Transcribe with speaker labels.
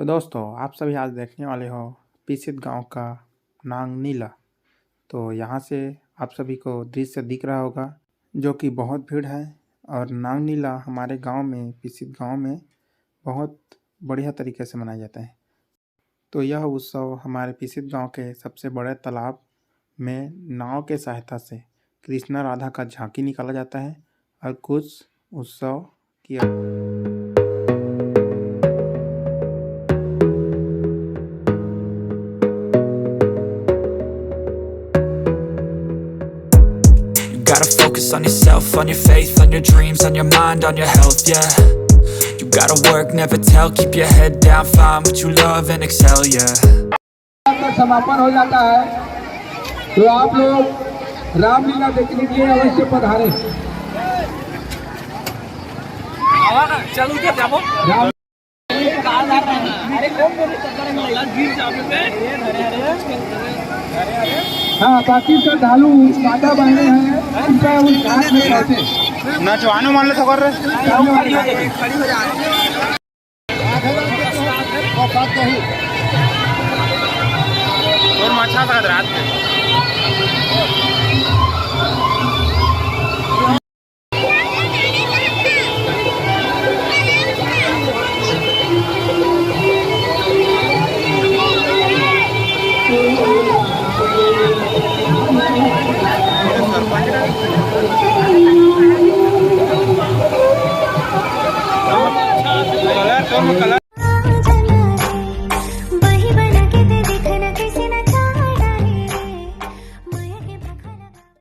Speaker 1: तो दोस्तों आप सभी आज देखने वाले हो पिसित गांव का नांग नीला। तो यहाँ से आप सभी को दृश्य दिख रहा होगा जो कि बहुत भीड़ है। और नांग नीला हमारे गांव में पिसित गांव में बहुत बढ़िया तरीके से मनाया जाता है। तो यह उत्सव हमारे पिसित गांव के सबसे बड़े तालाब में नाव के सहायता से कृष्णा राधा का झांकी निकाला जाता है और कुछ उत्सव किया।
Speaker 2: Gotta focus on yourself, on your faith, on your dreams, on your mind, on your health, yeah. You gotta work, never tell, keep your head down, find what you love and excel, yeah.
Speaker 3: समापन हो जाता है तो आप लोग रामलीला देखने के लिए अवश्य पधारें।
Speaker 4: चलो क्या जाबो
Speaker 3: हाँ, बाकी श्रद्धालु माता बहने हैं उनका उस घाट में पहुंचे
Speaker 1: ना जवानो मान लो सकर और मच्छा रात में